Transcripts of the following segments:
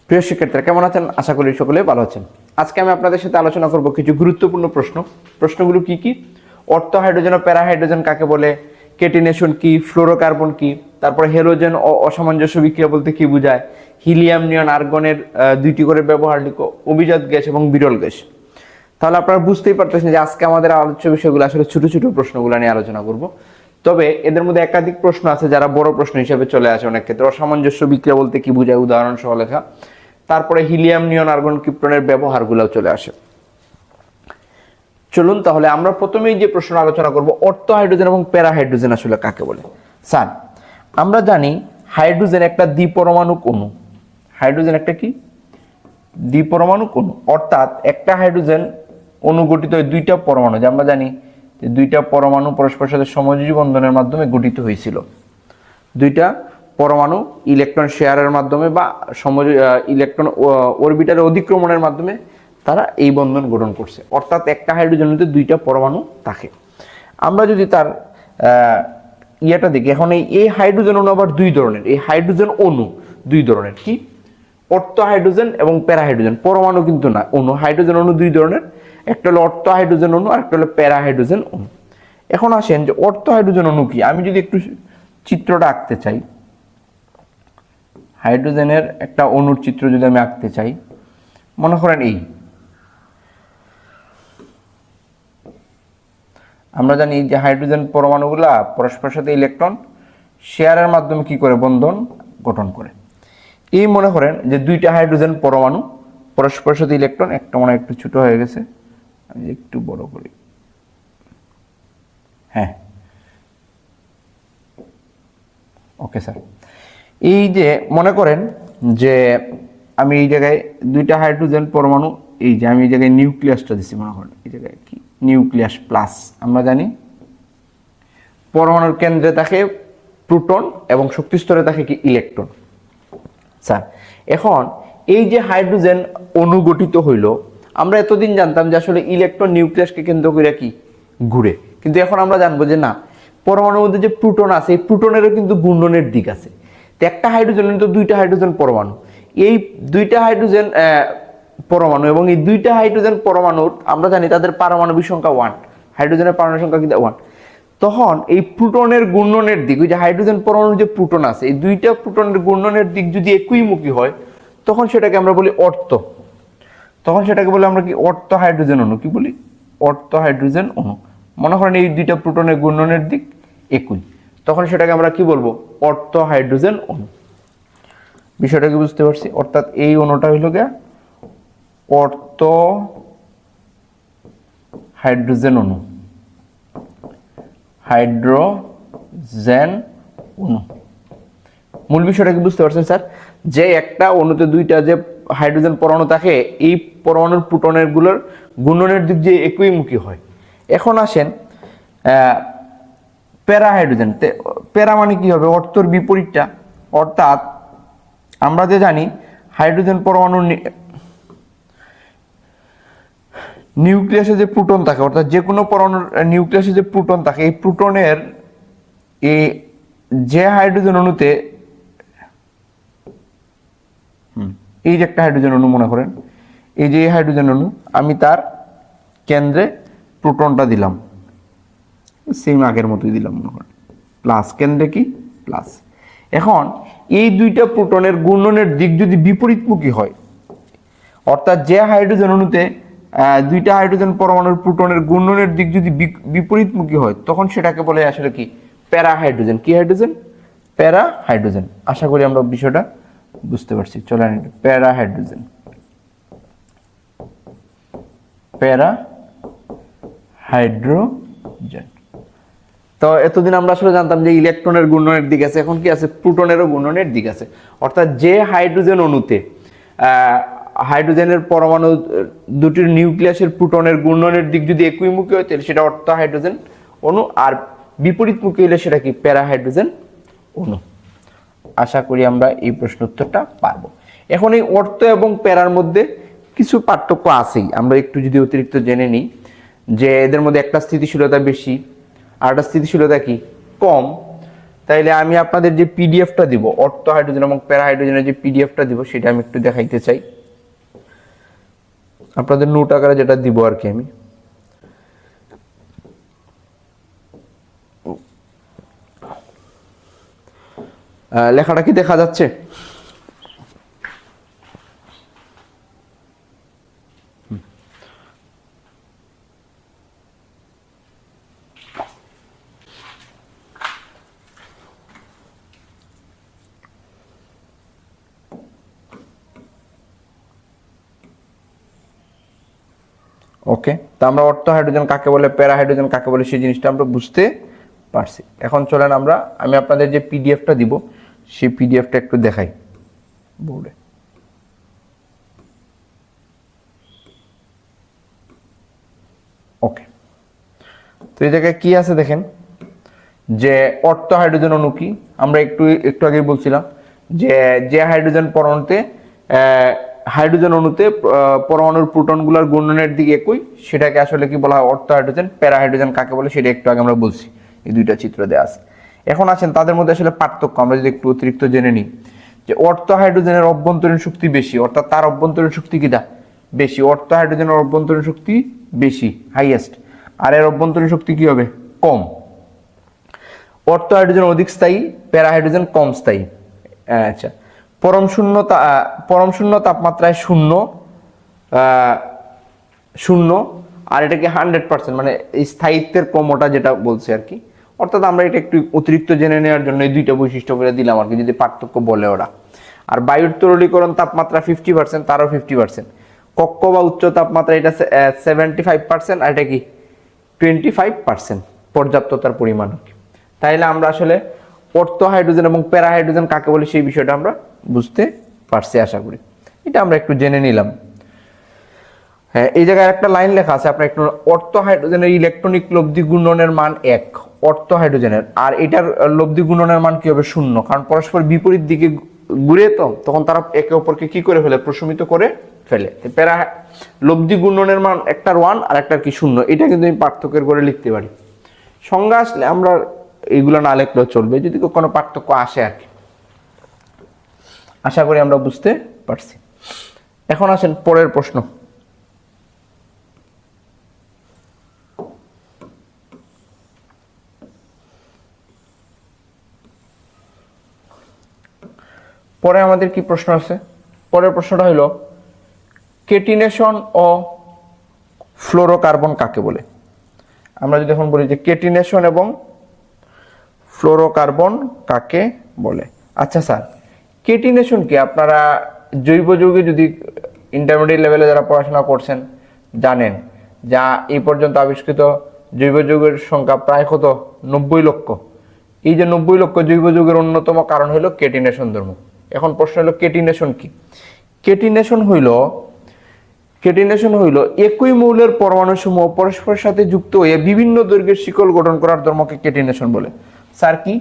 প্রিয় শিক্ষার্থীরা কেমন আছেন? আশা করি সকলে ভালো আছেন। আজকে আমি আপনাদের সাথে আলোচনা করব কিছু গুরুত্বপূর্ণ প্রশ্নগুলো কি কি, অর্থ হাইড্রোজেন ও প্যারা হাইড্রোজেন কাকে বলে, কেটিনেশন কি, ফ্লোরোকার্বন কি, তারপরে হেলোজেন ও অসামঞ্জস্য বিক্রিয়া বলতে কি বোঝায়, হিলিয়াম নিয়ন আর্গনের দুইটি করে ব্যবহার লিখো, অভিজাত গ্যাস এবং বিরল গ্যাস। তাহলে আপনারা বুঝতেই পারতেছেন যে আজকে আমাদের আলোচ্য বিষয়গুলো আসলে ছোট ছোট প্রশ্নগুলো নিয়ে আলোচনা করব। তবে এদের মধ্যে একাধিক প্রশ্ন আছে যারা বড় প্রশ্ন হিসেবে চলে আসে অনেক ক্ষেত্রে। অসামঞ্জস্য বিক্রিয়া বলতে কি বোঝায় উদাহরণ সহ লেখা, তারপরে হিলিয়াম নিয়ন আর্গন ক্রিপ্টনের ব্যবহারগুলো চলে আসে। চলুন তাহলে আমরা প্রথমেই যে প্রশ্ন আলোচনা করব, অর্থ হাইড্রোজেন এবং প্যারা হাইড্রোজেন আসলে কাকে বলে। স্যার, আমরা জানি হাইড্রোজেন একটা দ্বিপরমাণুক অণু। হাইড্রোজেন একটা কি? দ্বিপরমাণুক অণু। অর্থাৎ একটা হাইড্রোজেন অণু গঠিত হয় দুইটা পরমাণু, যে আমরা জানি যে দুইটা পরমাণু পরস্পরের সাথে সমযোজী বন্ধনের মাধ্যমে গঠিত হয়েছিল। দুইটা পরমাণু ইলেকট্রন শেয়ারের মাধ্যমে বা ইলেকট্রন অরবিটালের অধিক্রমণের মাধ্যমে তারা এই বন্ধন গঠন করছে। অর্থাৎ একটা হাইড্রোজেনের দুইটা পরমাণু থাকে। আমরা যদি তার ইয়েটা দেখি, এখন এই হাইড্রোজেন অণু আবার দুই ধরনের। এই হাইড্রোজেন অণু দুই ধরনের, কি? অর্থ হাইড্রোজেন এবং প্যারা হাইড্রোজেন। পরমাণু কিন্তু না, অণু। হাইড্রোজেন অণু দুই ধরনের, একটা হলো অর্থ হাইড্রোজেন অণু আর একটা হলো প্যারা হাইড্রোজেন অণু। এখন আসেন যে অর্থ হাইড্রোজেন অণু কি। আমি যদি একটু চিত্রটা আঁকতে চাই, হাইড্রোজেনের একটা অণুর চিত্র যদি আমি আঁকতে চাই, মনে করেন এই আমরা জানি যে হাইড্রোজেন পরমাণুগুলা পরস্পরের সাথে ইলেকট্রন শেয়ারের মাধ্যমে কি করে বন্ধন গঠন করে। এই মনে করেন যে দুইটা হাইড্রোজেন পরমাণু পরস্পরের সাথে ইলেকট্রন, একটা মনে একটু ছোট হয়ে গেছে, আমি একটু বড় করি। হ্যাঁ, ওকে স্যার। এই যে মনে করেন যে আমি এই জায়গায় দুইটা হাইড্রোজেন পরমাণু, এই যে আমি এই জায়গায় নিউক্লিয়াসটা দিচ্ছি, মনে করেন এই জায়গায় কি নিউক্লিয়াস প্লাস। আমরা জানি পরমাণুর কেন্দ্রে থাকে প্রোটন এবং শক্তি স্তরে থাকে কি ইলেকট্রন। স্যার, এখন এই যে হাইড্রোজেন অণু গঠিত হইল, আমরা এতদিন জানতাম যে আসলে ইলেকট্রন নিউক্লিয়াসকে কেন্দ্র করে কি ঘুরে, কিন্তু এখন আমরা জানবো যে না, পরমাণুর মধ্যে যে প্রোটন আছে এই প্রোটনেরও কিন্তু ঘূর্ণনের দিক আছে। তো একটা হাইড্রোজেনের তো দুইটা হাইড্রোজেন পরমাণু, এই দুইটা হাইড্রোজেন পরমাণু এবং এই দুইটা হাইড্রোজেন পরমাণুর আমরা জানি তাদের পারমাণবিক সংখ্যা 1, হাইড্রোজেনের পারমাণবিক সংখ্যা কিন্তু 1। তখন এই প্রোটনের ঘূর্ণনের দিক, ওই যে হাইড্রোজেন পরমাণুর যে প্রোটন আছে এই দুইটা প্রোটনের ঘূর্ণনের দিক যদি একইমুখী হয়, তখন সেটাকে আমরা বলি অর্থ। তখন সেটাকে বলি আমরা কি অর্থ হাইড্রোজেন অণু। কি বলি? অর্থ হাইড্রোজেন অণু। মনে করেন এই দুইটা প্রোটনের ঘূর্ণনের দিক একই, তখন সেটাকে আমরা কি বলবো? অর্থ হাইড্রোজেন অণু। বিষয়টা কি বুঝতে পারছি? অর্থাৎ এই অণুটা হইল গিয়া অর্থ হাইড্রোজেন অণু। হাইড্রোজেন অণু। মূল বিষয়টা কি বুঝতে পারছেন স্যার? যে একটা অণুতে দুইটা যে হাইড্রোজেন পরমাণু থাকে, এই পরমাণুর প্রোটনের গুলোর ঘূর্ণনের দিক যে একইমুখী হয়। এখন আসেন প্যারা হাইড্রোজেন। প্যারা মানে কি হবে? অর্থর বিপরীতটা। অর্থাৎ আমরা যে জানি হাইড্রোজেন পরমাণুর নিউক্লিয়াসে যে প্রোটন থাকে, অর্থাৎ যে কোনো পরমাণুর নিউক্লিয়াসে যে প্রোটন থাকে, এই প্রোটনের এই যে হাইড্রোজেন অণুতে এই যে একটা হাইড্রোজেন অণু মনে করেন, এই যে হাইড্রোজেন অণু, আমি তার কেন্দ্রে প্রোটনটা দিলাম, সেম আগের মতোই দিলাম মনে করেন, প্লাস। কেন্দ্রে কি প্লাস। এখন এই দুইটা প্রোটনের ঘূর্ণনের দিক যদি বিপরীতমুখী হয়, অর্থাৎ যে হাইড্রোজেন অণুতে দুইটা হাইড্রোজেন পরমাণুর প্রোটনের ঘূর্ণনের দিক যদি বিপরীতমুখী হয়, তখন সেটাকে বলে আসলে কি প্যারা হাইড্রোজেন। কি হাইড্রোজেন? প্যারা হাইড্রোজেন। আশা করি আমরা বিষয়টা বুঝতে পারছি। চলেন, প্যারা হাইড্রোজেন। প্যারা হাইড্রোজেন। তো এতদিন আমরা আসলে জানতাম যে ইলেকট্রনের ঘূর্ণনের দিক আছে, এখন কি আছে? প্রোটনেরও ঘূর্ণনের দিক আছে। অর্থাৎ যে হাইড্রোজেন অণুতে হাইড্রোজেনের পরমাণু দুটির নিউক্লিয়াসের প্রোটনের ঘূর্ণনের দিক যদি একইমুখী হয়, তাহলে সেটা অর্থ হাইড্রোজেন অণু, আর বিপরীতমুখী হলে সেটা কি প্যারা হাইড্রোজেন অণু। আশা করি আমরা এই প্রশ্ন উত্তরটা পারবো। এখন এই অর্থ এবং প্যারার মধ্যে কিছু পার্থক্য আছেই, আমরা একটু যদি অতিরিক্ত জেনে নিই যে এদের মধ্যে একটা স্থিতিশীলতা বেশি আর একটা স্থিতিশীলতা কি কম। তাইলে আমি আপনাদের যে পিডিএফটা দিব অর্থ হাইড্রোজেন এবং প্যারা হাইড্রোজেনের যে পিডিএফটা দিব সেটা আমি একটু দেখাইতে চাই আপনাদের নোট আকারে, যেটা দিব আর কি। আমি লেখাটা কি দেখা যাচ্ছে? ওকে, তো আমরা অর্থ হাইড্রোজেন কাকে বলে, প্যারা হাইড্রোজেন কাকে বলে সেই জিনিসটা আমরা বুঝতে পারছি। এখন চলেন আমি আপনাদের যে পিডিএফটা দিব সেই পিডিএফটা একটু দেখাই বোর্ডে। ওকে, তো এই জায়গায় কি আছে দেখেন, যে অর্থ হাইড্রোজেন অণু কি আমরা একটু আগেই বলছিলাম যে হাইড্রোজেন পরমাণুতে হাইড্রোজেন অণুতে পরমাণুর প্রোটনগুলোর ঘূর্ণনের দিক একই, সেটাকে আসলে কি বলা হয়, অর্থ হাইড্রোজেন। প্যারা হাইড্রোজেন কাকে বলে সেটা একটু আগে আমরা বলছি, এই দুইটা চিত্র দেওয়া আছে। এখন আছেন তাদের মধ্যে আসলে পার্থক্য আমরা যদি একটু অতিরিক্ত জেনে নিই, যে অর্থ হাইড্রোজেনের অভ্যন্তরীণ শক্তি বেশি, অর্থাৎ তার অভ্যন্তরীণ শক্তি কিটা বেশি, অর্থ হাইড্রোজেনের অভ্যন্তরীণ শক্তি বেশি, হাইয়েস্ট, আর এর অভ্যন্তরীণ শক্তি কি হবে, কম। অর্থ হাইড্রোজেন অধিক স্থায়ী, প্যারা হাইড্রোজেন কম স্থায়ী। আচ্ছা, পরম শূন্য তাপমাত্রায় শূন্য, আর এটা কি 100%, মানে এই স্থায়িত্বের ক্রমটা যেটা বলছে আর কি। অর্থাৎ আমরা এটা একটু অতিরিক্ত জেনে নেওয়ার জন্য এই দুইটা বৈশিষ্ট্য করে দিলাম আর কি, যদি পার্থক্য বলে ওরা। আর বায়ুর তরলীকরণ তাপমাত্রা 50%, তারও 50%। কক্ষ বা উচ্চ তাপমাত্রা এটা 75%, আর এটা কি 25%, পর্যাপ্ততার পরিমাণ আর কি। তাইলে আমরা আসলে অর্থ হাইড্রোজেন এবং প্যারা হাইড্রোজেন কাকে বলে সেই বিষয়টা আমরা বুঝতে পারছি আশা করি। এটা আমরা একটু জেনে নিলাম। হ্যাঁ, এই জায়গায় একটা লাইন লেখা আছে, আপনার একটু, অর্থ হাইড্রোজেনের ইলেকট্রনিক লব্ধি ঘূর্ণনের মান 1 অর্থ হাইড্রোজেনের, আর এটার লব্ধি ঘূর্ণনের মান কি হবে, 0, কারণ পরস্পর বিপরীত দিকে ঘুরে, তো তখন তারা একে অপরকে কি করে ফেলে, প্রশমিত করে ফেলে। প্যারা লব্ধি ঘূর্ণনের মান একটার 1 আর একটার কি 0, এটা কিন্তু আমি পার্থক্যের করে লিখতে পারি। সংজ্ঞা আসলে আমরা এইগুলো না লিখলেও চলবে, যদি কোনো পার্থক্য আসে আর কি। আশা করি আমরা বুঝতে পারছি। এখন আসেন পরের প্রশ্ন। পরে আমাদের কি প্রশ্ন আছে, পরের প্রশ্নটা হলো কেটিনেশন ও ফ্লোরোকার্বন কাকে বলে। আমরা যদি এখন বলি যে কেটিনেশন এবং ফ্লোরোকার্বন কাকে বলে। আচ্ছা স্যার, কেটিনেশন কি, আপনারা জৈব যৌগে যদি ইন্টারমিডিয়েট লেভেলে যারা পড়াশোনা করছেন জানেন, যা এই পর্যন্ত আবিষ্কৃত জৈব যৌগের সংখ্যা প্রায় কত, 90 লক্ষ। এই যে 90 লক্ষ জৈব যৌগের অন্যতম কারণ হলো কেটিনেশন ধর্ম। এখন প্রশ্ন হলো কেটিনেশন কি। কেটিনেশন হইল একই মৌলের পরমাণুসমূহ পরস্পরের সাথে যুক্ত হয়ে বিভিন্ন দৈর্ঘ্যের শিকল গঠন করার ধর্মকে কেটিনেশন বলে। স্যার কি,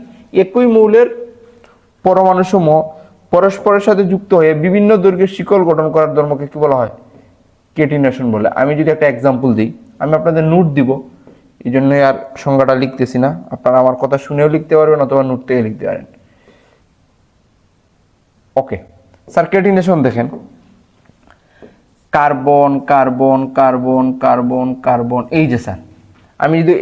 একই মৌলের পরমাণুসমূহ পরস্পরের সাথে যুক্ত হয়ে বিভিন্ন দৈর্ঘ্যের শিকল গঠন করার ধর্মকে কি বলা হয়, কেটিনেশন বলে। আমি যদি একটা এক্সাম্পল দিই, আমি আপনাদের নোট দিব, এই জন্যই আর সংজ্ঞাটা লিখতেছি না, আপনারা আমার কথা শুনেও লিখতে পারবেন অথবা নোট থেকে লিখতে পারেন। ওকে স্যার, কেটিনেশন দেখেন, carbon carbon carbon carbon carbon, এই যে স্যার আমি যদি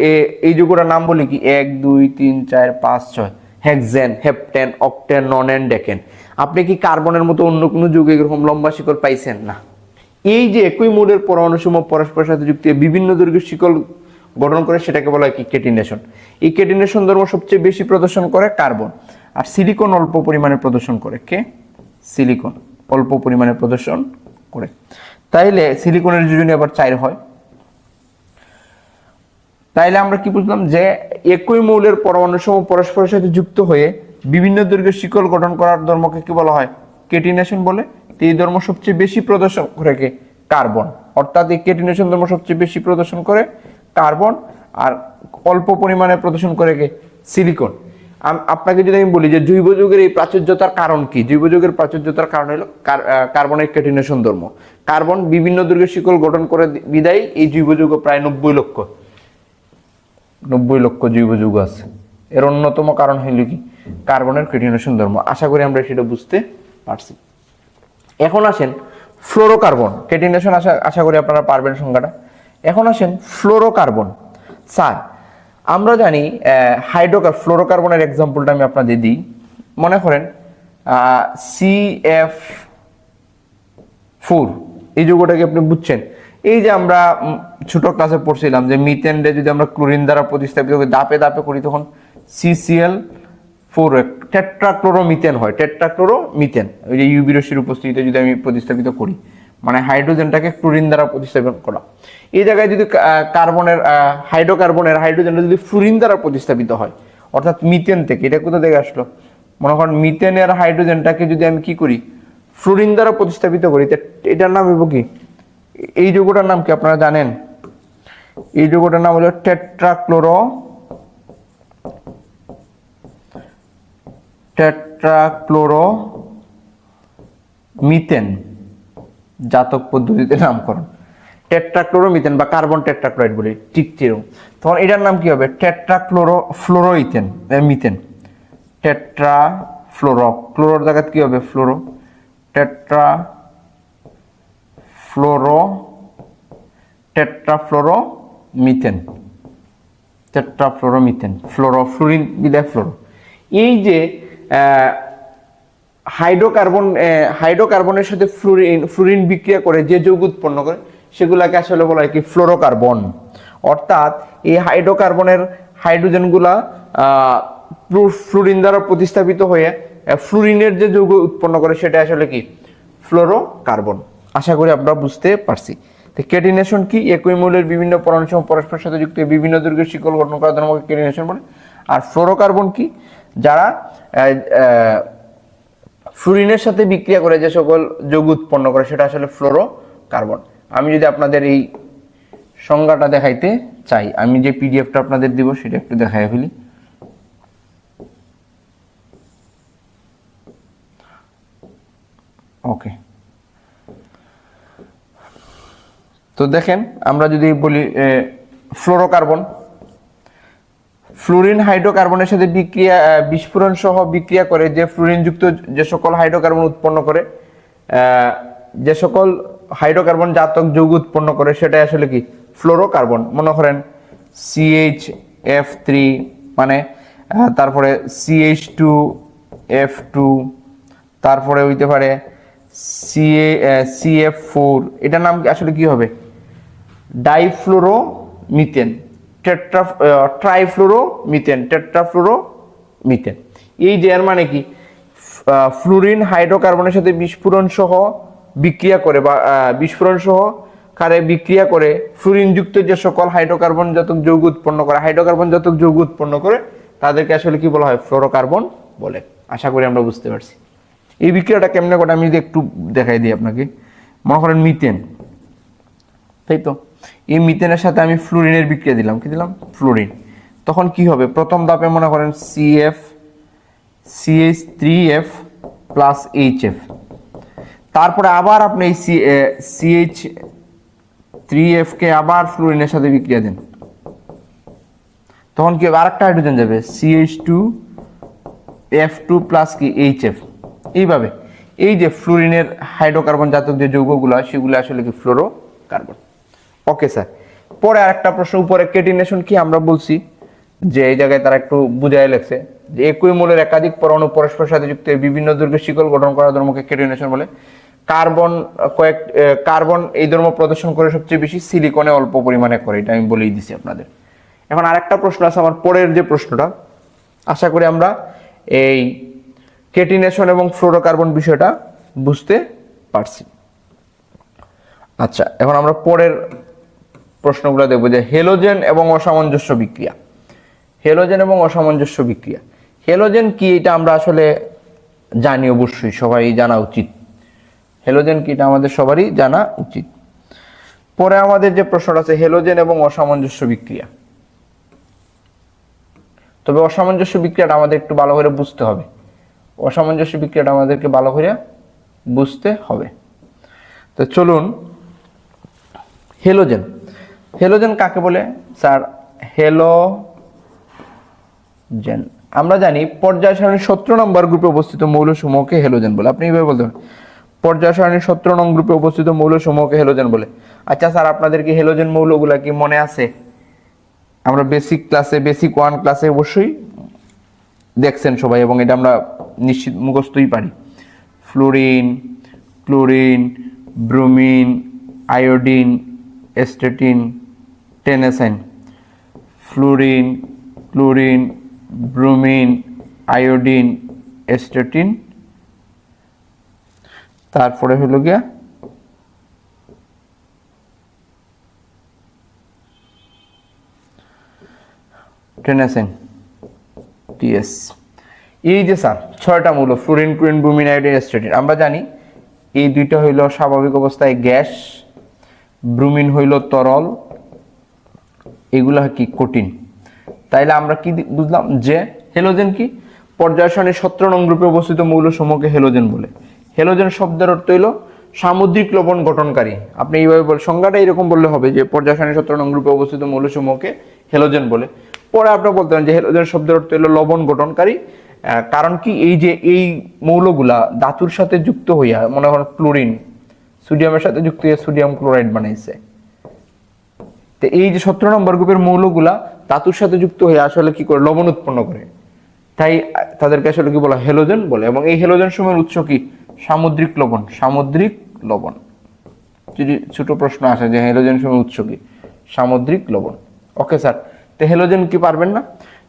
এই যৌগটার নাম বলি কি 1 2 3 4 5 6, হেক্সেন, হেপটেন, অক্টেন, ননেন, ডেকেন। আপনি কি কার্বনের মতো অন্য কোনো যৌগে এরকম লম্বা শিকল পাইছেন? না। এই যে একই মৌলের পরমাণুসমূহ পরস্পরের সাথে যুক্ত হয়ে বিভিন্ন দৈর্ঘ্যের শিকল গঠন করে সেটাকে বলা হয় কি, কেটিনেশন। এই কেটিনেশন ধর্ম সবচেয়ে বেশি প্রদর্শন করে কার্বন, আর সিলিকন অল্প পরিমাণে প্রদর্শন করে। কে? সিলিকন অল্প পরিমাণে প্রদর্শন করে। তাইলে সিলিকনের যোজনী আবার 4 হয়। তাইলে আমরা কি বুঝলাম, যে একই মৌলের পরমাণুসমূহ পরস্পরের সাথে যুক্ত হয়ে বিভিন্ন দৈর্ঘ্যের শিকল গঠন করার ধর্মকে কি বলা হয়, কেটিনেশন বলে। এই ধর্ম সবচেয়ে বেশি প্রদর্শন করে কে, কার্বন। অর্থাৎ এই কেটিনেশন ধর্ম সবচেয়ে বেশি প্রদর্শন করে কার্বন, আর অল্প পরিমাণে প্রদর্শন করে কে, সিলিকন। আপনাকে যদি আমি বলি যে জৈব যৌগের এই প্রাচুর্যতার কারণ কি, জৈব যৌগের প্রাচুর্যতার কারণ হলো কার্বনের কেটিনেশন ধর্ম। কার্বন বিভিন্ন দৈর্ঘ্যের শিকল গঠন করে বিদায় এই জৈব যৌগ প্রায় 90 লক্ষ জৈব যৌগ আছে। এর অন্যতম কারণ হইল কি, কার্বনের কেটিনেশন ধর্ম। আশা করি আমরা সেটা বুঝতে পারছি। এখন আসেন ফ্লোরোকার্বন কেটিনেশন, আশা করি আপনারা পারবেন সংজ্ঞাটা। এখন আসেন ফ্লোরোকার্বন। স্যার আমরা জানি ফ্লোরোকার্বনের এক্সাম্পলটা আমি আপনাদের দিই। মনে করেন CF4, এই যৌগটাকে আপনি বুঝছেন। এই যে আমরা ছোট ক্লাসে পড়ছিলাম যে মিথেনরে যদি আমরা ক্লোরিন দ্বারা প্রতিস্থাপিত করি, দাপে দাপে করি, তখন CCl4 টেট্রাক্লোরোমিথেন হয়। টেট্রাক্লোরোমিথেন ওই যে ইউভি রশ্মির উপস্থিতিতে যদি আমি প্রতিস্থাপিত করি, মানে হাইড্রোজেনটাকে ক্লোরিন দ্বারা প্রতিস্থাপন করা। এই জায়গায় যদি হাইড্রোকার্বনের হাইড্রোজেনটা যদি ফ্লুরিন দ্বারা প্রতিস্থাপিত হয়, অর্থাৎ মিথেন থেকে, এটা কোথা থেকে আসলো? মনে করেন মিথেনের হাইড্রোজেনটাকে যদি আমি কি করি, ফ্লুরিন দ্বারা প্রতিস্থাপিত করি, এটার নাম হইব কি? এই যৌগটার নাম কি আপনারা জানেন? এই যৌগটার নাম হলো টেট্রাক্লোরোমিথেন, জাতক পদ্ধতিতে নামকরণ। টেট্রাক্লোরোমিথেন বা কার্বন টেট্রাক্লোরাইড বলি, ঠিক যেরকম। তখন এটার নাম কি হবে? টেট্রাক্লোরোফ্লোরোইথেন মিথেন। ক্লোরোর জায়গায় কি হবে? ফ্লোরো। টেট্রাফ্লোরোমিথেন। ফ্লোরিন বিদায় ফ্লোরো। এই যে হাইড্রোকার্বনের সাথে ফ্লুরিন বিক্রিয়া করে যে যৌগ উৎপন্ন করে, সেগুলাকে আসলে বলা হয় কি? ফ্লোরোকার্বন। অর্থাৎ এই হাইড্রোকার্বনের হাইড্রোজেনগুলা ফ্লুরিন দ্বারা প্রতিস্থাপিত হয়ে ফ্লুরিনের যে যৌগ উৎপন্ন করে, সেটা আসলে কি? ফ্লোরোকার্বন। আশা করি আমরা বুঝতে পারছি। কেটিনেশন কি? একই মৌলের বিভিন্ন পরমাণু সমূহ পরস্পরের সাথে যুক্ত বিভিন্ন দৈর্ঘ্যের শিকল গঠন করার ধর্মকে কেটিনেশন বলে। আর ফ্লোরোকার্বন কি? যারা ফ্লুরিনের সাথে বিক্রিয়া করে যে সকল যৌগ উৎপন্ন করে, সেটা আসলে ফ্লোরোকার্বন। আমি যদি আপনাদের এই সংজ্ঞাটা দেখাইতে চাই, আমি যে পিডিএফটা আপনাদের দিব সেটা একটু দেখাই ফেলি। ওকে, তো দেখেন আমরা যদি বলি ফ্লোরোকার্বন, ফ্লুরিন হাইড্রোকার্বনের সাথে বিস্ফোরণ সহ বিক্রিয়া করে যে ফ্লুরিনযুক্ত যে সকল হাইড্রোকার্বন উৎপন্ন করে, যে সকল হাইড্রোকার্বন জাতক যৌগ উৎপন্ন করে, সেটাই আসলে কি? ফ্লোরোকার্বন। মনে করেন CHF3, মানে তারপরে CH2F2, তারপরে হইতে পারে CF4, এটার নাম আসলে কি হবে? ডাইফ্লোরোমিথেন, টেট্রাফ্লোরোমিথেন। এই যে এর মানে কি? ফ্লুরিন হাইড্রোকার্বনের সাথে বিস্ফোরণ সহ বিক্রিয়া করে বা বিস্ফোরণ সহ বিক্রিয়া করে ফ্লুরিনযুক্ত যে সকল হাইড্রোকার্বন জাতক যৌগ উৎপন্ন করে, তাদেরকে আসলে কি বলা হয়? ফ্লোরোকার্বন বলে। আশা করি আমরা বুঝতে পারছি। এই বিক্রিয়াটা কেমনে করে আমি যদি একটু দেখাই দিই আপনাকে। মনে করেন মিথেন, তাই তো? এই মিথেনের সাথে আমি ফ্লুরিনের বিক্রিয়া দিলাম, কি দিলাম? ফ্লুরিন। তখন কি হবে? প্রথম ধাপে মনে করেন CH3F প্লাস HF, তারপরে আবার আপনি এই CH3F কে আবার ফ্লুরিনের সাথে বিক্রিয়া দেন, তখন কি হবে? আরেকটা হাইড্রোজেন যাবে, CH2F2 প্লাস কি HF। এইভাবে এই যে ফ্লুরিনের হাইড্রোকার্বন জাতক যে যৌগগুলো, সেগুলো আসলে কি? ফ্লোরোকার্বন। ওকে স্যার, পরে আরেকটা প্রশ্ন, উপরে কেটিনেশন কি আমরা বলছি, যে এই জায়গায় তারা একটু বুঝাই লেখছে যে একই মৌলের একাধিক পরমাণু পরস্পরের সাথে যুক্ত বিভিন্ন দৈর্ঘ্যের শিকল গঠন করার ধর্মকে কেটিনেশন বলে। কার্বন এই ধর্ম প্রদর্শন করে সবচেয়ে বেশি, সিলিকনে অল্প পরিমাণে করে, এটা আমি বলেই দিছি আপনাদের। এখন আরেকটা প্রশ্ন আছে আমার পরের যে প্রশ্নটা, আশা করি আমরা এই কেটিনেশন এবং ফ্লোরোকার্বন বিষয়টা বুঝতে পারছি। আচ্ছা, এখন আমরা পরের প্রশ্নগুলো দেখবো, যে হেলোজেন এবং অসামঞ্জস্য বিক্রিয়া। হেলোজেন কি? এটা আমরা আসলে জানি, অবশ্যই সবাই জানা উচিত। হেলোজেন কি? এটা আমাদের সবারই জানা উচিত। পরে আমাদের যে প্রশ্নটা আছে, হেলোজেন এবং অসামঞ্জস্য বিক্রিয়া। তবে অসামঞ্জস্য বিক্রিয়াটা আমাদের একটু ভালো করে বুঝতে হবে। তো চলুন, হেলোজেন কাকে বলে? স্যার হেলোজেন আমরা জানি পর্যায় সারণীর 17 নম্বর গ্রুপে অবস্থিত মৌলসমূহকে হ্যালোজেন বলে। আপনি এইভাবে বলতে পারেন পর্যায় সারণীর 17 নং গ্রুপে অবস্থিত মৌলসমূহকে হ্যালোজেন বলে। আচ্ছা স্যার, আপনাদের কি হ্যালোজেন মৌলগুলা কি মনে আছে? আমরা বেসিক 1 ক্লাসে অবশ্যই দেখছেন সবাই, এবং এটা আমরা নিশ্চিত মুখস্থই পারি। Fluorine, chlorine, bromine, iodine, astatine, tennessine. Fluorine, chlorine, bromine, iodine, astatine, তারপরে হলো গিয়া টেনেসাইন, টিএস। এই যে স্যার 6টা মৌল ফ্লোরিন, ক্লোরিন, ব্রোমিন, আয়োডিন, এস্টেটিন, আমরা জানি এই দুইটা হইল স্বাভাবিক অবস্থায় গ্যাস, ব্রোমিন হইল তরল, এগুলা কি কঠিন। তাইলে আমরা কি বুঝলাম যে হ্যালোজেন কি পর্যায় সারণীর 17 নং গ্রুপে অবস্থিত মৌলসমূহকে হ্যালোজেন বলে। হ্যালোজেন শব্দের অর্থ হইল সামুদ্রিক লবণ গঠনকারী। আপনি এইভাবে সংজ্ঞাটা এরকম বললে হবে যে পর্যায় সারণীর 17 নং গ্রুপে অবস্থিত মৌলসমূহকে হ্যালোজেন বলে। পরে আপনারা বলতে পারেন যে হ্যালোজেন শব্দের অর্থ হইল লবণ গঠনকারী। কারণ কি এই যে এই মৌলগুলা ধাতুর সাথে যুক্ত হইয়া, মনে করেন ক্লোরিন সোডিয়ামের সাথে যুক্ত হয়ে সোডিয়াম ক্লোরাইড বানাইছে। তো এই যে 17 নম্বর গ্রুপের মৌলগুলা ধাতুর সাথে যুক্ত হয়ে আসলে কি করে লবণ উৎপন্ন করে, তাই তাদেরকে আসলে কি বলা হ্যালোজেন বলে। এবং এই হ্যালোজেন সমূহের উৎস কি সামুদ্রিক লবণ। সামুদ্রিক লবণ, যদি ছোট প্রশ্ন আসে যে হ্যালোজেন সমূহের উৎস কি সামুদ্রিক লবণ। ওকে স্যার, তো হ্যালোজেন কি পারবেন না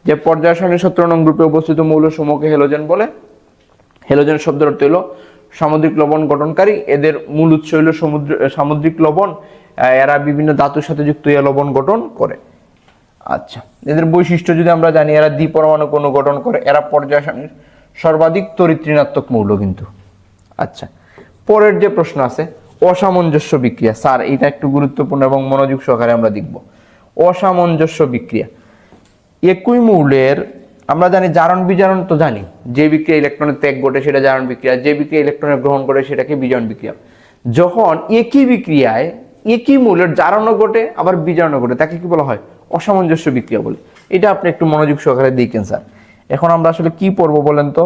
যে পর্যায় সারণীর 17 নং গ্রুপে অবস্থিত মৌলসমূহকে হ্যালোজেন বলে। হ্যালোজেন শব্দের অর্থ হলো সামুদ্রিক লবণ গঠনকারী। এদের মূল উৎস হইল সামুদ্রিক লবণ। এরা বিভিন্ন ধাতুর সাথে যুক্ত হয়ে লবণ গঠন করে। আচ্ছা, এদের বৈশিষ্ট্য যদি আমরা জানি, এরা দ্বিপরমাণু অণু গঠন করে। এরা পর্যায় সারণীর সর্বাধিক তড়িৎ-ঋণাত্মক মৌল কিন্তু। আচ্ছা, পরের যে প্রশ্ন আছে অসামঞ্জস্য বিক্রিয়া। স্যার এটা একটু গুরুত্বপূর্ণ এবং মনোযোগ সহকারে আমরা দেখব। অসামঞ্জস্য বিক্রিয়া, একই মৌলের আমরা জানি জারণ বিজারণ তো জানি, যে বিক্রিয়া ইলেকট্রনের ত্যাগ ঘটে সেটা জারণ বিক্রিয়া, যে বিক্রিয়া ইলেকট্রনের গ্রহণ করে সেটাকে বিজারণ বিক্রিয়া। যখন একই বিক্রিয়ায় একই মৌলের জারণও ঘটে আবার বিজারণও ঘটে, তাকে কি বলা হয় অসামঞ্জস্য বিক্রিয়া বলে। এটা আপনি একটু মনোযোগ সহকারে দেখেন স্যার। এখন আমরা আসলে কি পড়বো বলেন তো?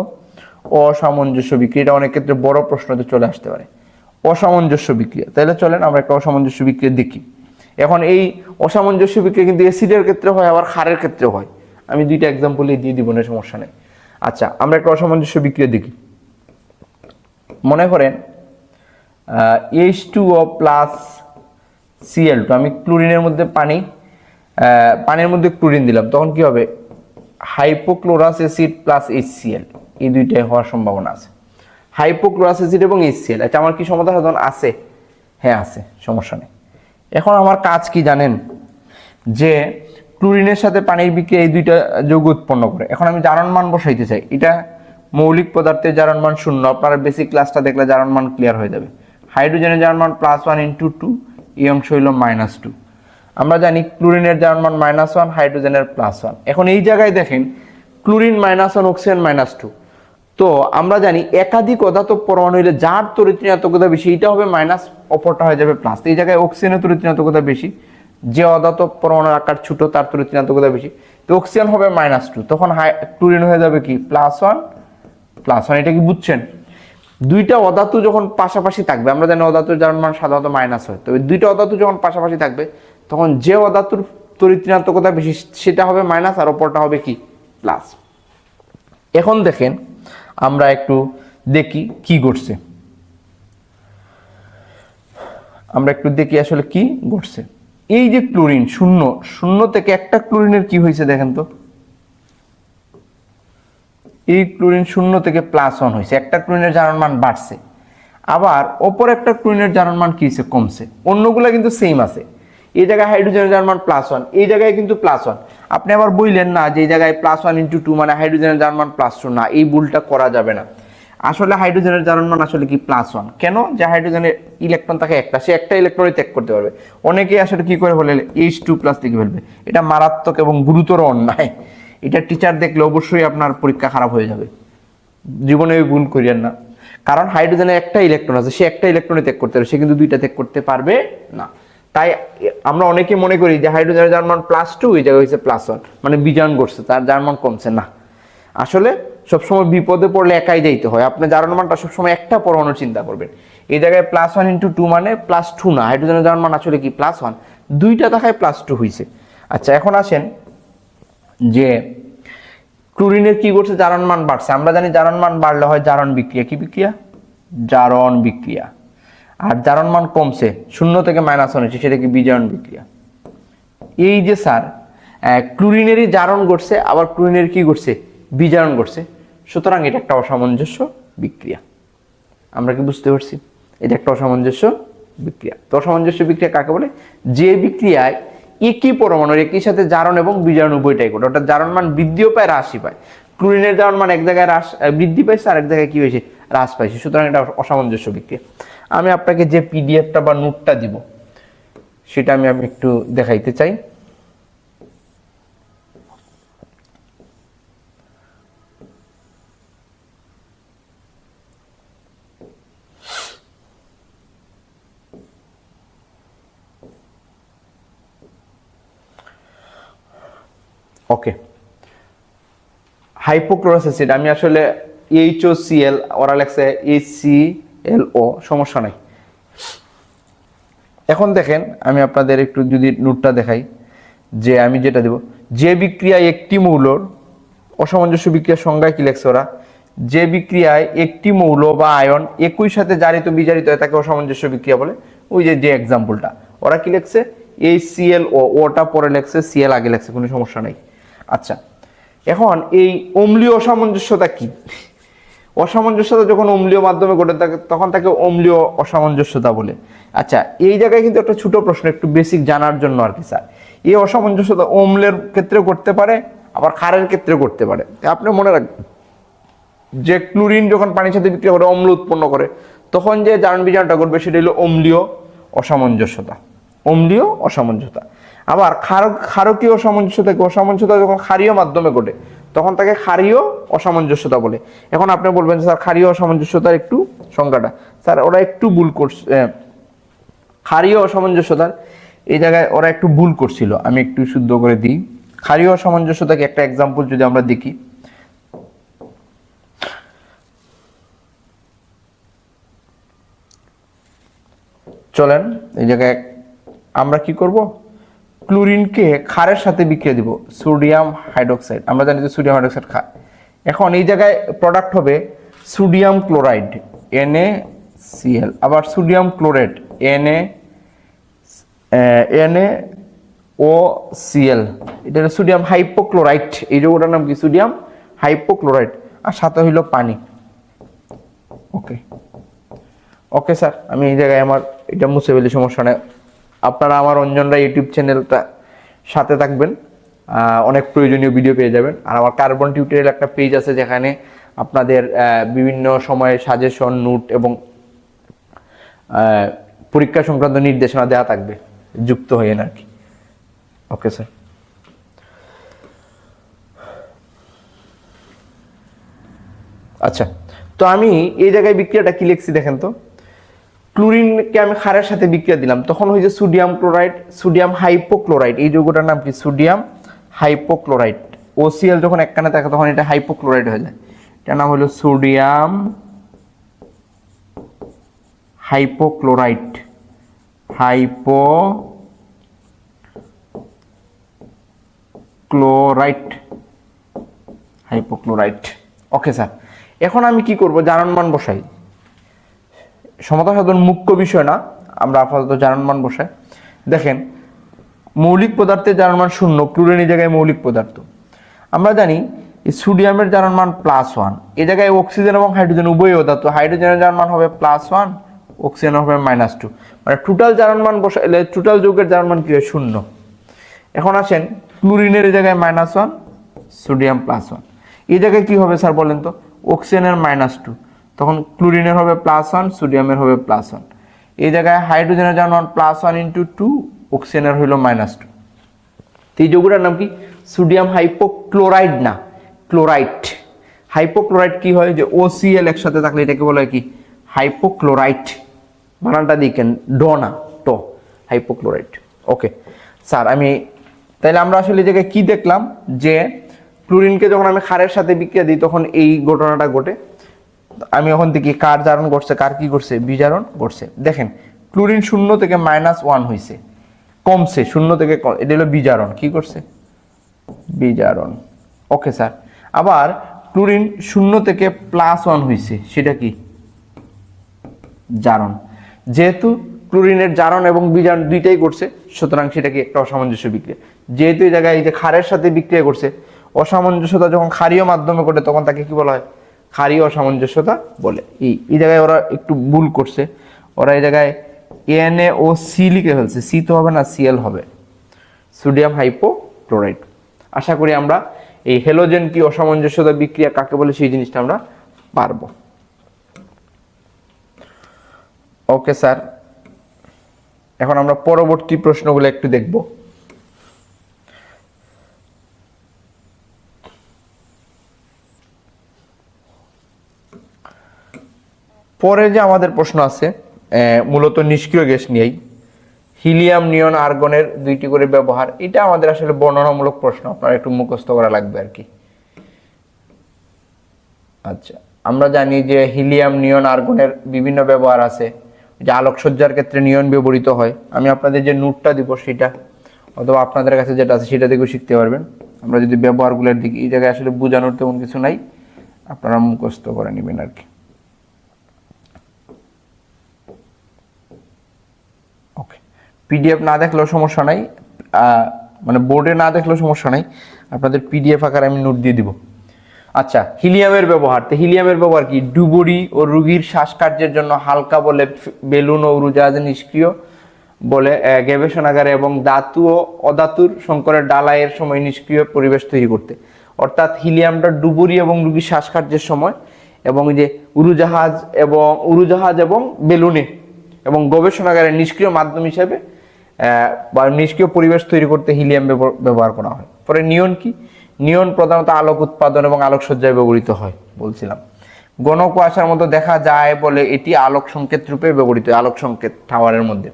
অসামঞ্জস্য বিক্রিয়া। এটা অনেক ক্ষেত্রে বড় প্রশ্নতে চলে আসতে পারে। অসামঞ্জস্য বিক্রিয়া, তাহলে চলেন আমরা একটা অসামঞ্জস্য বিক্রিয়া দেখি। এখন এই অসামঞ্জস্য বিক্রিয়া কিন্তু অ্যাসিডের ক্ষেত্রে হয় আবার ক্ষারের ক্ষেত্রে হয়। আমি দুইটা এক্সাম্পল দিয়ে দিব না, সমস্যা নেই। আচ্ছা, আমরা একটা অসামঞ্জস্য বিক্রিয়া দেখি। মনে করেন H2O প্লাস Cl2, আমি ক্লোরিনের মধ্যে পানির মধ্যে ক্লোরিন দিলাম, তখন কি হবে হাইপোক্লোরাস অ্যাসিড প্লাস HCl, এই দুইটাই হওয়ার সম্ভাবনা আছে। হাইপোক্লোরাস অ্যাসিড এবং HCl। আচ্ছা, আমার কি সমতা সাধন আছে? হ্যাঁ আছে, সমস্যা নেই। এখন আমার কাজ কি জানেন, যে ক্লোরিনের সাথে পানির বিক্রিয়া এই দুইটা যৌগ উৎপন্ন করে। এখন আমি জারণ মান বসাইতে চাই। এটা মৌলিক পদার্থের জারণ মান 0, আপনারা বেসিক ক্লাসটা দেখলে জারণ মান ক্লিয়ার হয়ে যাবে। হাইড্রোজেনের জারণ মান +1 × 2, এই অংশ হইল -2। আমরা জানি ক্লোরিনের জারণ মান -1, হাইড্রোজেনের +1। এখন এই জায়গায় দেখেন ক্লোরিন -1, অক্সিজেন -2। তো আমরা জানি একাধিক অধাতব পরমাণু হইলে যার তড়িৎ-ঋণাত্মকতা বেশি এটা হবে মাইনাস, অপরটা হয়ে যাবে প্লাস। এই জায়গায় অক্সিজেনের তড়িৎ-ঋণাত্মকতা বেশি, যে অধাতব পরমাণুর আকার ছোট তার তড়িৎ-ঋণাত্মকতা বেশি, তো অক্সিজেন হবে -2, তখন ক্লোরিন হয়ে যাবে কি +1। এটা কি বুঝছেন? দুইটা অধাতু যখন পাশাপাশি থাকবে, আমরা জানি অধাতুর জারণ মান সাধারণত মাইনাস হয়, তবে দুইটা অধাতু যখন পাশাপাশি থাকবে তখন যে অধাতুর তড়িৎ-ঋণাত্মকতা বেশি সেটা হবে মাইনাস, আর অপরটা হবে কি প্লাস। এখন দেখেন আমরা একটু দেখি কি ঘটছে, আমরা একটু দেখি আসলে কি ঘটছে। এই যে ক্লোরিন শূন্য থেকে একটা ক্লোরিনের কি হয়েছে দেখেন তো, এই ক্লোরিন 0 থেকে +1 হয়েছে, একটা ক্লোরিনের জারণ মান বাড়ছে। আবার অপর একটা ক্লোরিনের জারণ মান কি হয়েছে, কমছে। অন্যগুলা কিন্তু সেম আছে। এই জায়গায় হাইড্রোজেনের জারণ মান +1, এই জায়গায় কিন্তু +1। আপনি আবার বললেন না যে এই জায়গায় +1 × 2 মানে হাইড্রোজেনের জারণ মান +2, না, এই ভুলটা করা যাবে না। আসলে হাইড্রোজেনের জারণ মান আসলে কি +1। কেন? যে হাইড্রোজেনের ইলেকট্রন থাকে একটা, সে একটা ইলেকট্রনই ত্যাগ করতে পারবে। অনেকেই আসলে কি করে বলে H2+ লিখে ফেলবে, এটা মারাত্মক এবং গুরুতর অন্যায়। এটা টিচার দেখলে অবশ্যই আপনার পরীক্ষা খারাপ হয়ে যাবে, জীবনে ভুল করিয়েন না। কারণ হাইড্রোজেনের একটা ইলেকট্রন আছে, সে একটা ইলেকট্রনই ত্যাগ করতে পারবে, সে কিন্তু দুইটা ত্যাগ করতে পারবে না। তাই আমরা অনেকে মনে করি যে হাইড্রোজেনের জারণ মান +2, এই জায়গায় হয়েছে +1, মানে বিজারণ ঘটছে, তার জারণ মান কমছে না। আসলে সবসময় বিপদে পড়লে একাই যাইতে হয়, আপনি জারণ মানটা সবসময় একটা পরমাণু চিন্তা করবেন। এই জায়গায় +1 × 2 মানে +2 না, হাইড্রোজেনের জারণ মান আসলে কি +1, দুইটা দেখায় +2 হয়েছে। আচ্ছা এখন আসেন যে ক্লোরিনের কি করছে, জারণ মান বাড়ছে। আমরা জানি জারণ মান বাড়লে হয় জারণ বিক্রিয়া, কি বিক্রিয়া, জারণ বিক্রিয়া। আর জারণ মান কমছে 0 থেকে -1 হয়েছে, সেটা কি বিজারণ বিক্রিয়া। এই যে স্যার ক্লোরিনেরই জারণ ঘটছে, আবার ক্লোরিনের কি ঘটছে, বিজারণ ঘটছে, সুতরাং এটা একটা অসামঞ্জস্য বিক্রিয়া। আমরা কি বুঝতে পারছি, এটা একটা অসামঞ্জস্য বিক্রিয়া। তো অসামঞ্জস্য বিক্রিয়া কাকে বলে, যে বিক্রিয়ায় একই পরমাণুর একই সাথে জারণ এবং বিজারণ উভয়টাই ঘটে, অর্থাৎ জারণ মান বৃদ্ধিও পায় হ্রাসই পায়। ক্লোরিনের জারণ মান এক জায়গায় বৃদ্ধি পাইছে আর এক জায়গায় কি হয়েছে, হ্রাস পাইছে, সুতরাং এটা অসামঞ্জস্য বিক্রিয়া। আমি আপনাকে যে পিডিএফটা বা নোটটা দিব সেটা আমি একটু দেখাইতে চাই। ওকে, হাইপোক্লোরাস অ্যাসিড, আমি আসলে HOCl ওরা লেখছে HClO, সমস্যা নাই। এখন দেখেন আমি আপনাদের একটু যদি নোটটা দেখাই, যে আমি যেটা দেব, যে বিক্রিয়ায় একটি মৌলর অসামঞ্জস্য বিক্রিয়ার সংজ্ঞায় কি লেখছে ওরা, যে বিক্রিয়ায় একটি মৌল বা আয়ন একই সাথে জারিত বিজারিত হয় তাকে অসামঞ্জস্য বিক্রিয়া বলে। ওই যে এক্সাম্পলটা ওরা কি লেখছে, HClO, ওটা পরে লেখছে, Cl আগে লেখছে, কোনো সমস্যা নাই। আচ্ছা এখন এই অম্লীয় অসামঞ্জস্যতা কি, অসামঞ্জস্যতা যখন অম্লীয় মাধ্যমে ঘটে থাকে তখন তাকে অম্লীয় অসামঞ্জস্যতা বলে। আচ্ছা এই জায়গায় কিন্তু একটা ছোট প্রশ্ন, একটু বেসিক জানার জন্য আর কি স্যার, এই অসামঞ্জস্যতা অম্লের ক্ষেত্রে করতে পারে, আবার ক্ষারের ক্ষেত্রে করতে পারে। আপনি মনে রাখবেন যে ক্লোরিন যখন পানির সাথে বিক্রিয়া করে অম্ল উৎপন্ন করে, তখন যে জারণ বিজারণটা ঘটবে সেটা হলো অম্লীয় অসামঞ্জস্যতা, অম্লীয় অসামঞ্জস্যতা। আবার ক্ষারকীয় অসামঞ্জস্যতা, অসামঞ্জস্যতা যখন ক্ষারীয় মাধ্যমে ঘটে তখন তাকে ক্ষারীয় অসামঞ্জস্যতা বলে। এখন আপনি বলবেন স্যার ক্ষারীয় অসামঞ্জস্যতার একটু সংজ্ঞাটা, স্যার ওরা একটু ভুল করছে, ক্ষারীয় অসামঞ্জস্যতার এই জায়গায় ওরা একটু ভুল করছিল, আমি একটু শুদ্ধ করে দিই। ক্ষারীয় অসামঞ্জস্যতাকে একটা এক্সাম্পল যদি আমরা দেখি, চলেন এই জায়গায় আমরা কি করব, ক্লোরিনকে ক্ষারের সাথে বিক্রিয়া দিব, সোডিয়াম হাইড্রোক্সাইড, আমরা জানি যে সোডিয়াম হাইড্রোক্সাইড ক্ষার। এখন এই জায়গায় প্রোডাক্ট হবে সোডিয়াম ক্লোরাইড NaCl, আবার সোডিয়াম ক্লোরেট NaOCl, এটা হলো সোডিয়াম হাইপোক্লোরাইট, এই যৌগটার নাম কি, সোডিয়াম হাইপোক্লোরাইট, আর সাথে হইল পানি। ওকে ওকে স্যার, আমি এই জায়গায় আমার এটা মুছে ফেলি, সমস্যা নেই। আপনারা আমার অঞ্জনরা ইউটিউব চ্যানেলটা সাথে থাকবেন, অনেক প্রয়োজনীয় ভিডিও পেয়ে যাবেন। আর আমার কার্বন টিউটোরিয়াল একটা পেজ আছে যেখানে আপনাদের বিভিন্ন সময়ে সাজেশন, নোট এবং পরীক্ষা সংক্রান্ত নির্দেশনা দেওয়া থাকবে, যুক্ত হয়েন আর কি। ওকে স্যার, আচ্ছা তো আমি এই জায়গায় বিক্রিয়াটা কি লিখছি দেখেন তো, ক্লোরিনকে আমি ক্ষারের সাথে বিক্রিয়া দিলাম, তখন হয়েছে সোডিয়াম ক্লোরাইড, সোডিয়াম হাইপোক্লোরাইড, এই যৌগটার নাম কি, সোডিয়াম হাইপোক্লোরাইড। OCl যখন একখানে থাকে তখন এটা হাইপোক্লোরাইড হয়ে যায়, এটার নাম হলো sodium hypochlorite, hypochlorite. Okay sir, এখন আমি কি করব, জারণ মান বসাই। সমতা সাধন মুখ্য বিষয় না, আমরা আপাতত জারণ মান বসাই। দেখেন মৌলিক পদার্থের জারণ মান 0, ক্লোরিনের জায়গায় মৌলিক পদার্থ। আমরা জানি সোডিয়ামের জারণ মান +1, এই জায়গায় অক্সিজেন এবং হাইড্রোজেন উভয় ধাতু, হাইড্রোজেনের জারণ মান হবে +1, অক্সিজেন হবে -2, মানে টোটাল জারণ মান বসাইলে টোটাল যৌগের জারণ মান কি হয়, 0। এখন আসেন ক্লোরিনের জায়গায় -1, সোডিয়াম +1, এই জায়গায় কি হবে স্যার বলেন তো, অক্সিজেনের -2, তখন ক্লোরিনের হবে +1, সোডিয়ামের হবে +1। এই জায়গায় হাইড্রোজেনের জারণ মান +1 × 2, অক্সিজেনের হইল -2। তো এই যৌগটার নাম কি, সোডিয়াম হাইপোক্লোরাইড, না ক্লোরাইড। হাইপোক্লোরাইড কি হয়, যে OCl একসাথে থাকলে এটাকে বলা হয় কি, হাইপোক্লোরাইড। বানানটা দেখেন, ড না ট, হাইপোক্লোরাইড। ওকে স্যার, আমি তাহলে আমরা আসলে এই জায়গায় কি দেখলাম, যে ক্লোরিনকে যখন আমি ক্ষারের সাথে বিক্রিয়া দিই তখন এই ঘটনাটা ঘটে। আমি এখন দেখি কার জারণ ঘটছে, কার কি করছে, বিজারণ ঘটছে। দেখেন ক্লোরিন 0 থেকে -1 হয়েছে, কমছে 0 থেকে, এটা হলো বিজারণ, কি করছে, বিজারণ। Okay sir. আবার ক্লোরিন 0 থেকে +1 হয়েছে, সেটা কি, জারণ। যেহেতু ক্লোরিনের জারণ এবং বিজারণ দুইটাই করছে, সুতরাং সেটা কি একটা অসামঞ্জস্য বিক্রিয়া। যেহেতু এই জায়গায় এই যে ক্ষারের সাথে বিক্রিয়া করছে, অসামঞ্জস্যতা যখন ক্ষারীয় মাধ্যমে ঘটে তখন তাকে কি বলা হয়, ক্ষারীয় অসামঞ্জস্যতা বলে। এই জায়গায় ওরা একটু ভুল করছে, ওরা এই জায়গায় NaOC লিখে ফেলছে, সি তো হবে না, Cl হবে, সোডিয়াম হাইপোক্লোরাইড। আশা করি আমরা এই হ্যালোজেন কি অসামঞ্জস্যতা বিক্রিয়া কাকে বলে সেই জিনিসটা আমরা পারবো। ওকে স্যার, এখন আমরা পরবর্তী প্রশ্নগুলো একটু দেখব। পরে যে আমাদের প্রশ্ন আছে মূলত নিষ্ক্রিয় গ্যাস নিয়েই, হিলিয়াম, নিয়ন, আর্গনের 2টি করে ব্যবহার। এটা আমাদের আসলে বর্ণনামূলক প্রশ্ন, আপনার একটু মুখস্থ করা লাগবে আর কি। আচ্ছা, আমরা জানি যে হিলিয়াম, নিয়ন, আর্গনের বিভিন্ন ব্যবহার আছে। যে আলোকসজ্জার ক্ষেত্রে নিয়ন ব্যবহৃত হয়, আমি আপনাদের যে নোটটা দিব সেটা অথবা আপনাদের কাছে যেটা আছে সেটা থেকেও শিখতে পারবেন। আমরা যদি ব্যবহারগুলোর দিকে, এই জায়গায় আসলে বোঝানোর তেমন কিছু নাই, আপনারা মুখস্থ করে নেবেন আর কি। ওকে, পিডিএফ না দেখলেও সমস্যা নাই, মানে বোর্ডে না দেখলেও সমস্যা নাই, আপনাদের পিডিএফ আকারে আমি নোট দিয়ে দিব। আচ্ছা, হিলিয়ামের ব্যবহার। তো হিলিয়ামের ব্যবহার কি, ডুবুরি ও রোগীর শ্বাসকার্যের জন্য হালকা বলে বেলুন ও উড়োজাহাজে নিষ্ক্রিয় বলে গবেষণাগারে এবং ধাতু ও অধাতুর সংকরের ডালাইয়ের সময় নিষ্ক্রিয় পরিবেশ তৈরি করতে। অর্থাৎ হিলিয়ামটা ডুবুরি এবং রোগীর শ্বাসকার্যের সময় এবং যে উড়োজাহাজ এবং বেলুনে এবং গবেষণাগারে নিষ্ক্রিয় মাধ্যম হিসেবে বা নিষ্ক্রিয় পরিবেশ তৈরি করতে হিলিয়াম ব্যবহার করা হয়। পরে নিয়ন কি, নিয়ন প্রধানত আলোক উৎপাদন এবং আলোকসজ্জায় ব্যবহৃত হয় বলছিলাম। ঘন কুয়াশার মতো দেখা যায় বলে এটি আলোক সংকেত রূপে ব্যবহৃত হয়, আলোক সংকেত টাওয়ারের মধ্যে।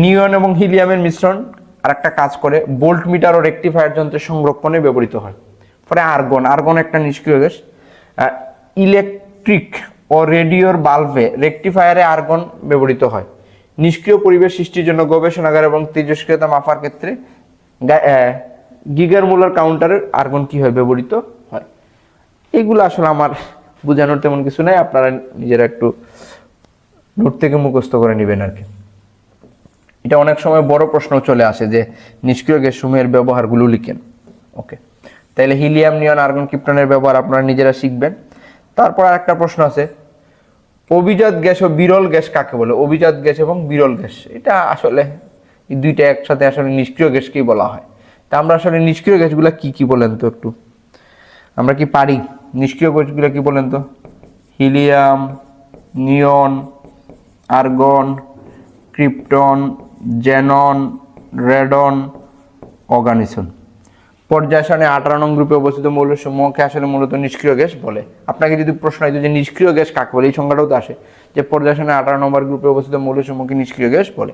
নিয়ন এবং হিলিয়ামের মিশ্রণ আরেকটা কাজ করে, ভোল্ট মিটার ও রেকটিফায়ার যন্ত্রের সংরক্ষণে ব্যবহৃত হয়। পরে আর্গন, আর্গন একটা নিষ্ক্রিয় গ্যাস। ইলেকট্রিক ও রেডিওর বাল্বে রেকটিফায়ারে আর্গন ব্যবহৃত হয়। নিষ্ক্রিয় পরিবেশ সৃষ্টির জন্য গবেষণাগার এবং তেজস্ক্রিয়তা মাপার ক্ষেত্রে গিগার মুলার কাউন্টারের আর্গন কি হয়, ব্যবহৃত হয়। এইগুলো আসলে আমার বোঝানোর তেমন কিছু নাই, আপনারা নিজেরা একটু নোট থেকে মুখস্থ করে নেবেন আর কি। এটা অনেক সময় বড় প্রশ্ন চলে আসে যে নিষ্ক্রিয় গ্যাস সমূহের ব্যবহারগুলো লিখেন। ওকে, তাইলে হিলিয়াম, নিয়ন, আর্গন, ক্রিপ্টনের ব্যবহার আপনারা নিজেরা শিখবেন। তারপর আরেকটা প্রশ্ন আছে, অভিজাত গ্যাস ও বিরল গ্যাস কাকে বলে। অভিজাত গ্যাস এবং বিরল গ্যাস, এটা আসলে এই দুইটা একসাথে আসলে নিষ্ক্রিয় গ্যাসকেই বলা হয়। তা আমরা আসলে নিষ্ক্রিয় গ্যাসগুলো কি কি বলেন তো একটু, আমরা কি পারি, নিষ্ক্রিয় গ্যাসগুলো কি বলেন তো? হিলিয়াম, নিয়ন, আর্গন, ক্রিপ্টন, জেনন, রেডন, অর্গানিসন। পর্যায়সারণী 18 নং গ্রুপে অবস্থিত মৌলসমূহকে আসলে মূলত নিষ্ক্রিয় গ্যাস বলে। আপনাকে যদি প্রশ্ন হয় যে নিষ্ক্রিয় গ্যাস কাকে বলে, এই সংখ্যাটাও তো আসে যে পর্যায়সারণী 18 নম্বর গ্রুপে অবস্থিত মৌলসমূহকে নিষ্ক্রিয় গ্যাস বলে।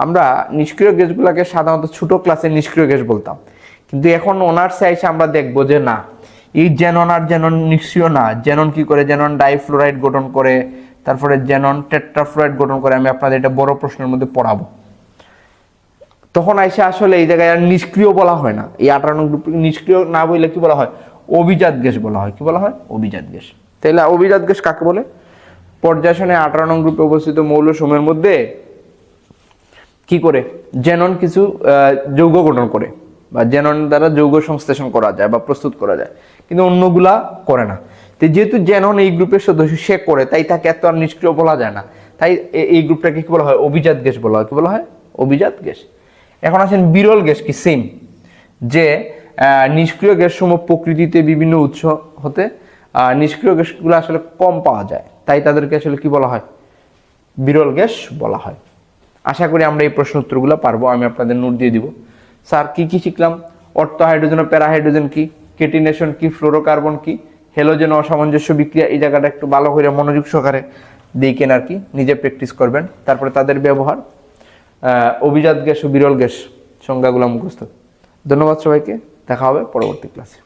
আমরা নিষ্ক্রিয় গ্যাসগুলোকে সাধারণত ছোট ক্লাসের নিষ্ক্রিয় গ্যাস বলতাম, কিন্তু এখন অনার্সে এসে আমরা দেখবো যে না, এই জেনন আর জেনন নিষ্ক্রিয় না। জেনন কি করে, জেনন ডাইফ্লোরাইড গঠন করে, তারপরে জেনন টেট্রাফ্লোরাইড গঠন করে। আমি আপনাদের এটা বড় প্রশ্নের মধ্যে পড়াবো। তখন আইসা আসলে এই জায়গায় আর নিষ্ক্রিয় বলা হয় না, এই 18 নং গ্রুপ নিষ্ক্রিয় না বললে কি বলা হয়, অভিজাত গ্যাস বলা হয়। কি বলা হয়, অভিজাত গ্যাস। তাহলে অভিজাত গ্যাস কাকে বলে? পর্যায়সারণী 18 নং গ্রুপে অবস্থিত মৌলসমূহের মধ্যে কি করে, জেনন কিছু যৌগ গঠন করে বা জেনন দ্বারা যৌগ সংশ্লেষণ করা যায় বা প্রস্তুত করা যায়, কিন্তু অন্যগুলা করে না। তো যেহেতু জেনন এই গ্রুপের সদস্য, সে করে, তাই তাকে এত আর নিষ্ক্রিয় বলা যায় না। তাই এই গ্রুপটাকে কি বলা হয়, অভিজাত গ্যাস বলা হয়। কি বলা হয়, অভিজাত গ্যাস। এখন আসেন বিরল গ্যাস কি, সেম, যে নিষ্ক্রিয় গ্যাসসমূহ প্রকৃতিতে বিভিন্ন উৎস হতে নিষ্ক্রিয় গ্যাসগুলো আসলে কম পাওয়া যায়, তাই তাদেরকে আসলে কি বলা হয়, বিরল গ্যাস বলা হয়। আশা করি আমরা এই প্রশ্ন উত্তরগুলো পারবো। আমি আপনাদের নোট দিয়ে দিব। স্যার কি কি শিখলাম, অর্থ হাইড্রোজেন ও প্যারা হাইড্রোজেন কি, কেটিনেশন কি, ফ্লোরোকার্বন কি, হ্যালোজেন অসামঞ্জস্য বিক্রিয়া, এই জায়গাটা একটু ভালো করে মনোযোগ সহকারে দেখেন আর কি, নিজে প্র্যাকটিস করবেন। তারপরে তাদের ব্যবহার, অভিজাত গ্যাস ও বিরল গ্যাস সংজ্ঞাগুলো মুখস্থ। ধন্যবাদ সবাইকে, দেখা হবে পরবর্তী ক্লাসে।